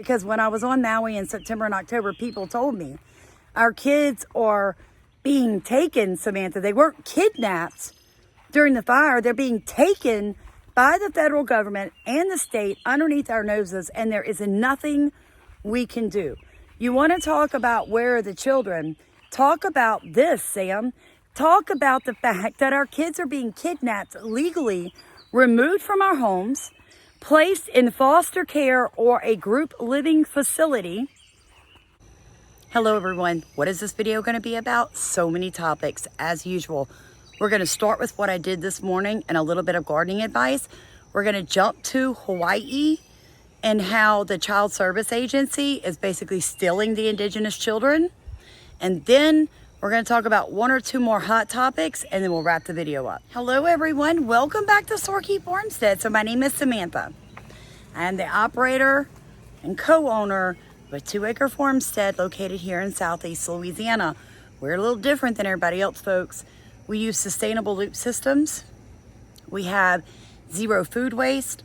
Because when I was on Maui in September and October, people told me our kids are being taken, Samantha. They weren't kidnapped during the fire. They're being taken by the federal government and the state underneath our noses, and there is nothing we can do. You want to talk about where are the children? Talk about this, Sam. Talk about the fact that our kids are being kidnapped legally, removed from our homes, placed in foster care or a group living facility. Hello everyone, what is this video going to be about? So many topics as usual. We're going to start with what I did this morning and a little bit of gardening advice. We're going to jump to Hawaii and how the Child Service Agency is basically stealing the indigenous children. And then we're going to talk about one or two more hot topics, and then we'll wrap the video up. Hello everyone, welcome back to Sorky Farmstead. So my name is Samantha. I am the operator and co-owner of a 2-acre farmstead located here in Southeast Louisiana. We're a little different than everybody else, folks. We use sustainable loop systems. We have zero food waste,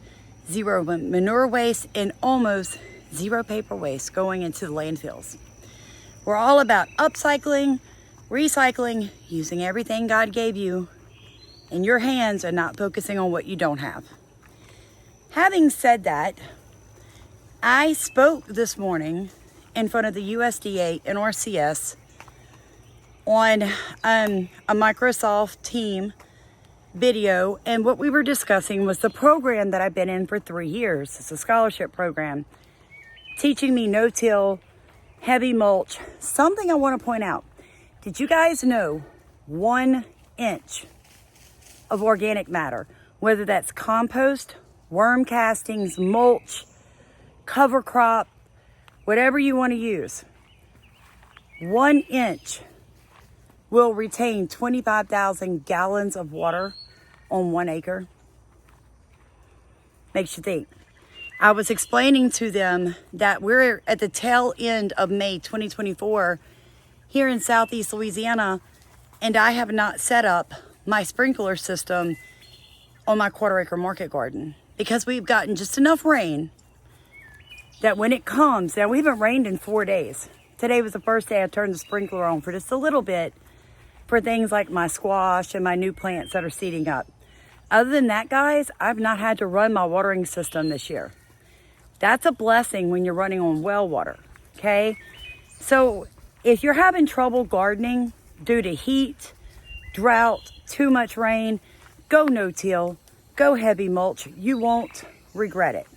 zero manure waste, and almost zero paper waste going into the landfills. We're all about upcycling, recycling, using everything God gave you in your hands and not focusing on what you don't have. Having said that, I spoke this morning in front of the USDA and RCS on a Microsoft team video, and what we were discussing was the program that I've been in for 3 years. It's a scholarship program teaching me no-till, heavy mulch. Something I want to point out. Did you guys know 1 inch of organic matter, whether that's compost, worm castings, mulch, cover crop, whatever you want to use, 1 inch will retain 25,000 gallons of water on 1 acre? Makes you think. I was explaining to them that we're at the tail end of May 2024 here in Southeast Louisiana, and I have not set up my sprinkler system on my 1/4-acre market garden because we've gotten just enough rain that when it comes, now we haven't rained in 4 days. Today was the first day I turned the sprinkler on for just a little bit for things like my squash and my new plants that are seeding up. Other than that, guys, I've not had to run my watering system this year. That's a blessing when you're running on well water, okay? So if you're having trouble gardening due to heat, drought, too much rain, go no-till, go heavy mulch. You won't regret it.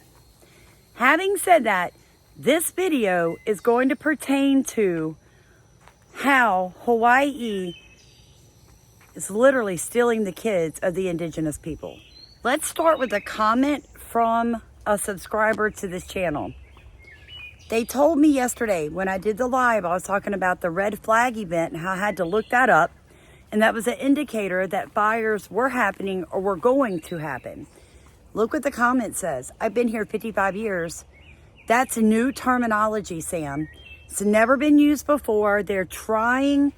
Having said that, this video is going to pertain to how Hawaii is literally stealing the kids of the indigenous people. Let's start with a comment from a subscriber to this channel. They told me yesterday when I did the live, I was talking about the red flag event and how I had to look that up. And that was an indicator that fires were happening or were going to happen. Look what the comment says. I've been here 55 years. That's new terminology, Sam. It's never been used before. They're trying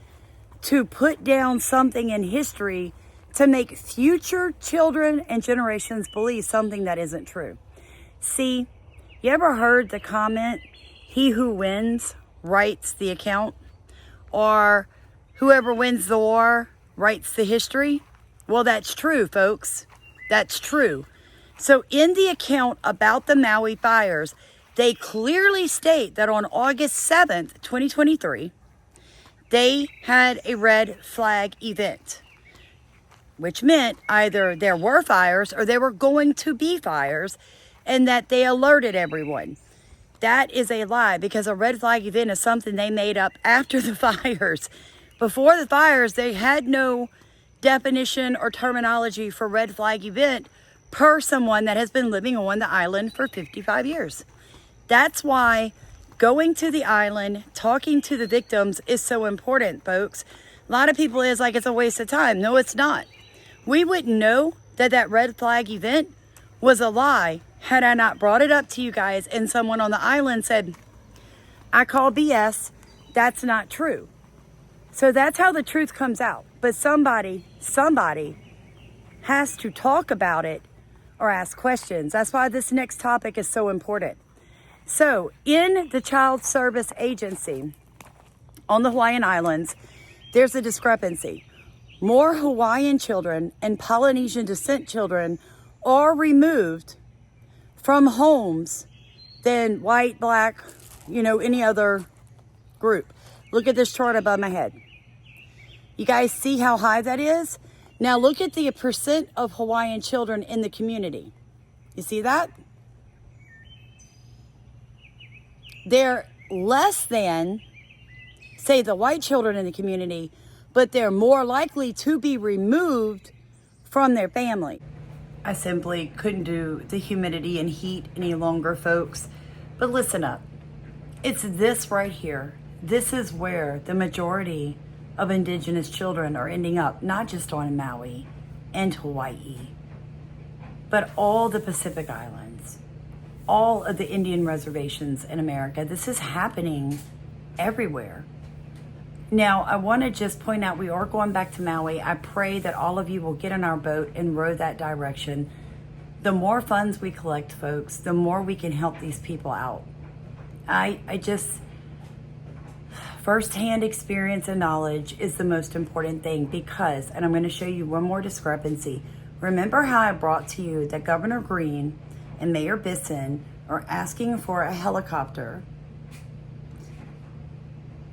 to put down something in history to make future children and generations believe something that isn't true. See, you ever heard the comment, he who wins writes the account? Or whoever wins the war writes the history? Well, that's true, folks. That's true. So in the account about the Maui fires, they clearly state that on August 7th, 2023, they had a red flag event, which meant either there were fires or there were going to be fires, and that they alerted everyone. That is a lie, because a red flag event is something they made up after the fires. Before the fires, they had no definition or terminology for red flag event per someone that has been living on the island for 55 years. That's why going to the island, talking to the victims is so important, folks. A lot of people is like it's a waste of time. No, it's not. We wouldn't know that that red flag event was a lie had I not brought it up to you guys and someone on the island said, I call BS, that's not true. So that's how the truth comes out. But somebody has to talk about it or ask questions. That's why this next topic is so important. So in the Child Service Agency on the Hawaiian Islands, there's a discrepancy. More Hawaiian children and Polynesian descent children are removed from homes than white, black, any other group. Look at this chart above my head. You guys see how high that is? Now look at the percent of Hawaiian children in the community. You see that? They're less than, say, the white children in the community, but they're more likely to be removed from their family. I simply couldn't do the humidity and heat any longer, folks. But listen up. It's this right here. This is where the majority of indigenous children are ending up, not just on Maui and Hawaii, but all the Pacific Islands, all of the Indian reservations in America. This is happening everywhere. Now, I want to just point out, we are going back to Maui. I pray that all of you will get in our boat and row that direction. The more funds we collect, folks, the more we can help these people out. I just, firsthand experience and knowledge is the most important thing because, and I'm going to show you one more discrepancy. Remember how I brought to you that Governor Green and Mayor Bisson are asking for a helicopter?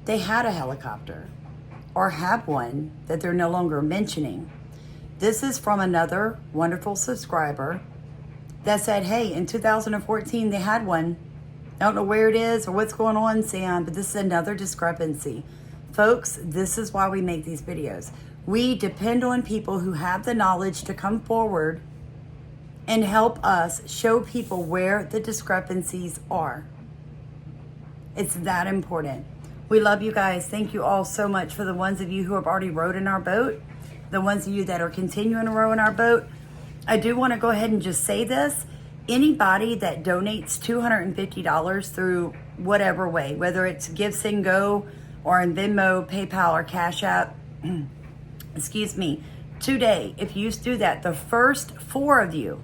They had a helicopter or have one that they're no longer mentioning. This is from another wonderful subscriber that said, hey, in 2014, they had one. I don't know where it is or what's going on, Sam, but this is another discrepancy. Folks, this is why we make these videos. We depend on people who have the knowledge to come forward and help us show people where the discrepancies are. It's that important. We love you guys. Thank you all so much. For the ones of you who have already rowed in our boat, the ones of you that are continuing to row in our boat, I do want to go ahead and just say this. Anybody that donates $250 through whatever way, whether it's Give, Send, Go, or in Venmo, PayPal, or Cash App, excuse me, today, if you do that, the first 4 of you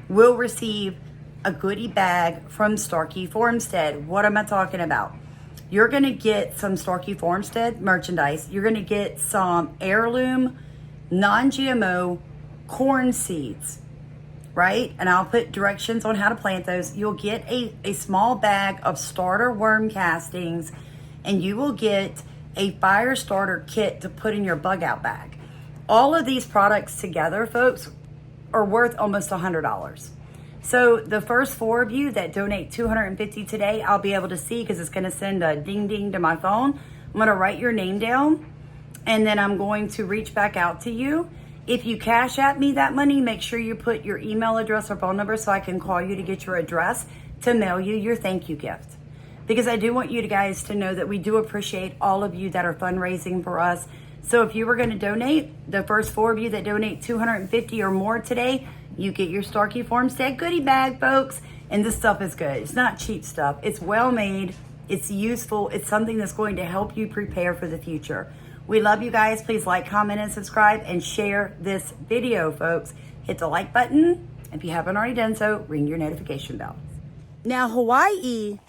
will receive a goodie bag from Starkey Farmstead. What am I talking about? You're going to get some Starkey Farmstead merchandise. You're going to get some heirloom, non-GMO corn seeds, right? And I'll put directions on how to plant those. You'll get a small bag of starter worm castings, and you will get a fire starter kit to put in your bug out bag. All of these products together, folks, are worth almost $100. So the first 4 of you that donate $250 today, I'll be able to see because it's going to send a ding ding to my phone. I'm going to write your name down and then I'm going to reach back out to you. If you Cash App me that money, make sure you put your email address or phone number so I can call you to get your address to mail you your thank you gift. Because I do want you guys to know that we do appreciate all of you that are fundraising for us. So if you were going to donate, the first 4 of you that donate $250 or more today, you get your Starkey Farmstead goodie bag, folks. And this stuff is good. It's not cheap stuff. It's well made. It's useful. It's something that's going to help you prepare for the future. We love you guys. Please like, comment, and subscribe, and share this video, folks. Hit the like button. If you haven't already done so, ring your notification bell. Now, Hawaii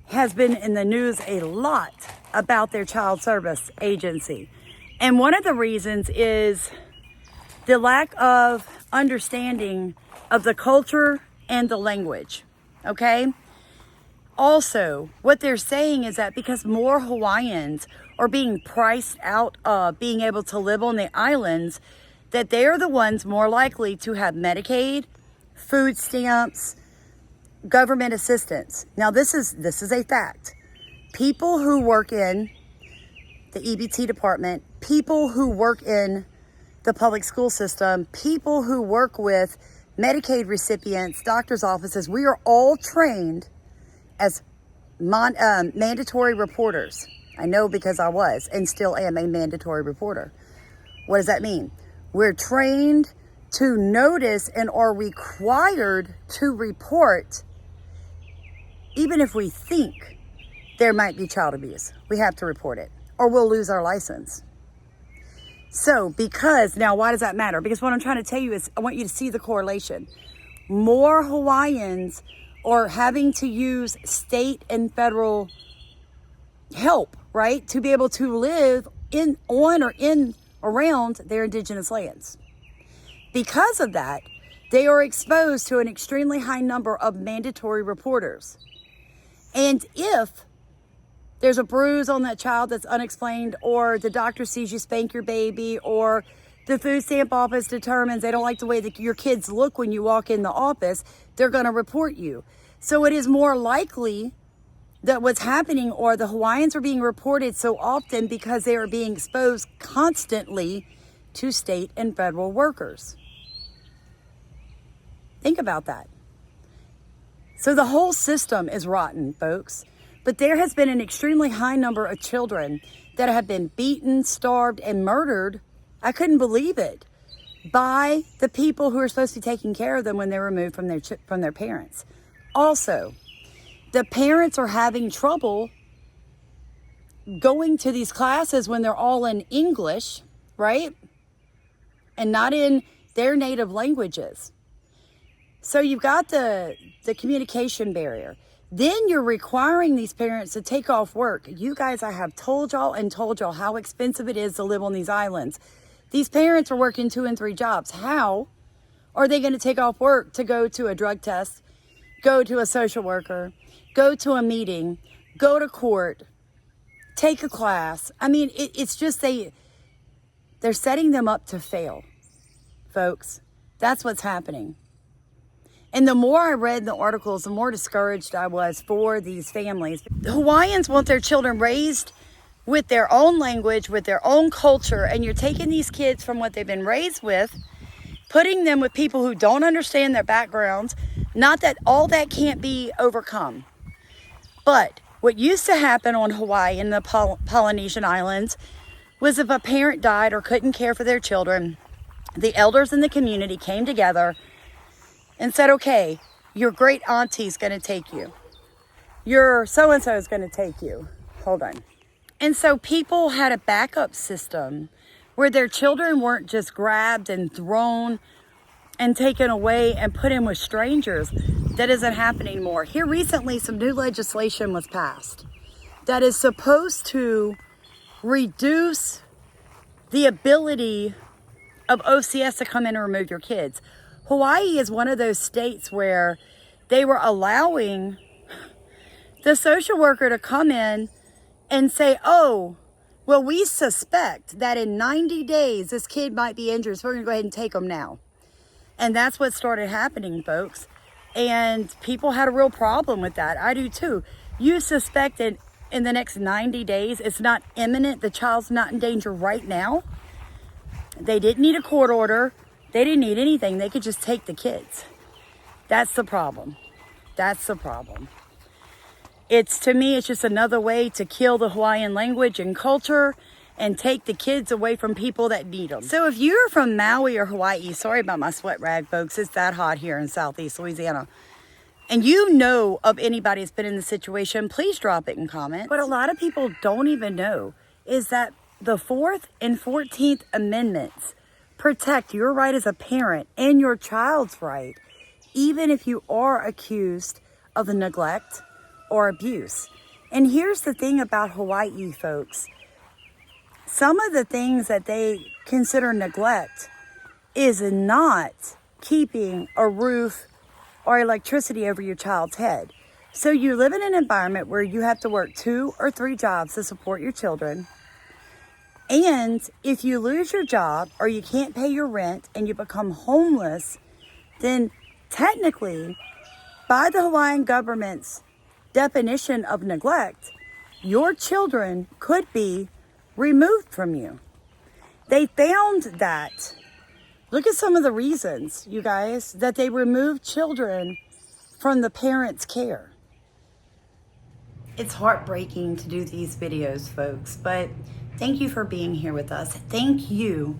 has been in the news a lot about their child service agency. And one of the reasons is the lack of understanding of the culture and the language, okay? Also, what they're saying is that because more Hawaiians are being priced out of being able to live on the islands, that they're the ones more likely to have Medicaid, food stamps, government assistance. Now, this is a fact. People who work in the EBT department, people who work in the public school system, people who work with Medicaid recipients, doctor's offices, we are all trained as mandatory reporters. I know because I was and still am a mandatory reporter. What does that mean? We're trained to notice and are required to report even if we think there might be child abuse. We have to report it or we'll lose our license. So now why does that matter? Because what I'm trying to tell you is I want you to see the correlation. More Hawaiians or having to use state and federal help, right, to be able to live around their indigenous lands. Because of that, they are exposed to an extremely high number of mandatory reporters. And if there's a bruise on that child that's unexplained, or the doctor sees you spank your baby, or the food stamp office determines they don't like the way that your kids look when you walk in the office, they're going to report you. So it is more likely that what's happening, or the Hawaiians are being reported so often because they are being exposed constantly to state and federal workers. Think about that. So the whole system is rotten, folks. But there has been an extremely high number of children that have been beaten, starved, and murdered. I couldn't believe it, by the people who are supposed to be taking care of them when they're removed from their parents. Also, the parents are having trouble going to these classes when they're all in English, right? And not in their native languages. So you've got the communication barrier. Then you're requiring these parents to take off work. You guys, I have told y'all how expensive it is to live on these islands. These parents are working 2 and 3 jobs. How are they going to take off work to go to a drug test, go to a social worker, go to a meeting, go to court, take a class? I mean, it's just they're setting them up to fail, folks. That's what's happening. And the more I read the articles, the more discouraged I was for these families. The Hawaiians want their children raised with their own language, with their own culture, and you're taking these kids from what they've been raised with, putting them with people who don't understand their backgrounds. Not that all that can't be overcome. But what used to happen on Hawaii and the Polynesian Islands was, if a parent died or couldn't care for their children, the elders in the community came together and said, okay, your great auntie's going to take you. Your so-and-so is going to take you. Hold on. And so people had a backup system where their children weren't just grabbed and thrown and taken away and put in with strangers. That isn't happening anymore. Here recently, some new legislation was passed that is supposed to reduce the ability of OCS to come in and remove your kids. Hawaii is one of those states where they were allowing the social worker to come in and say, oh, well, we suspect that in 90 days this kid might be injured, so we're going to go ahead and take them now. And that's what started happening, folks. And people had a real problem with that. I do too. You suspect in the next 90 days, it's not imminent, the child's not in danger right now. They didn't need a court order. They didn't need anything. They could just take the kids. That's the problem. That's the problem. To me, it's just another way to kill the Hawaiian language and culture and take the kids away from people that need them. So if you're from Maui or Hawaii, sorry about my sweat rag, folks. It's that hot here in Southeast Louisiana. And you know of anybody that's been in the situation, please drop it in comments. What a lot of people don't even know is that the 4th and 14th Amendments protect your right as a parent and your child's right, even if you are accused of the neglect or abuse. And here's the thing about Hawaii, folks. Some of the things that they consider neglect is not keeping a roof or electricity over your child's head. So you live in an environment where you have to work 2 or 3 jobs to support your children. And if you lose your job or you can't pay your rent and you become homeless, then technically, by the Hawaiian government's definition of neglect, your children could be removed from you. They found that. Look at some of the reasons, you guys, that they remove children from the parents' care. It's heartbreaking to do these videos, folks, but thank you for being here with us. Thank you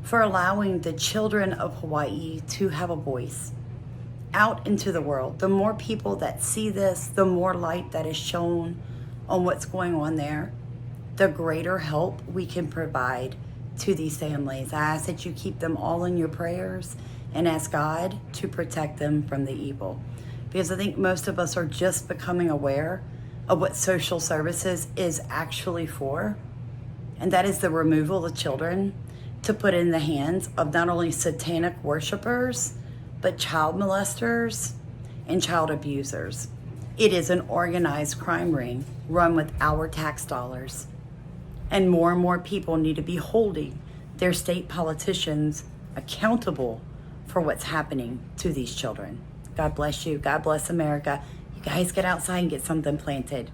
for allowing the children of Hawaii to have a voice out into the world. The more people that see this, the more light that is shown on what's going on there, the greater help we can provide to these families. I ask that you keep them all in your prayers and ask God to protect them from the evil. because I think most of us are just becoming aware of what social services is actually for. And that is the removal of children to put in the hands of not only satanic worshipers, but child molesters and child abusers. It is an organized crime ring run with our tax dollars. And more people need to be holding their state politicians accountable for what's happening to these children. God bless you. God bless America. You guys get outside and get something planted.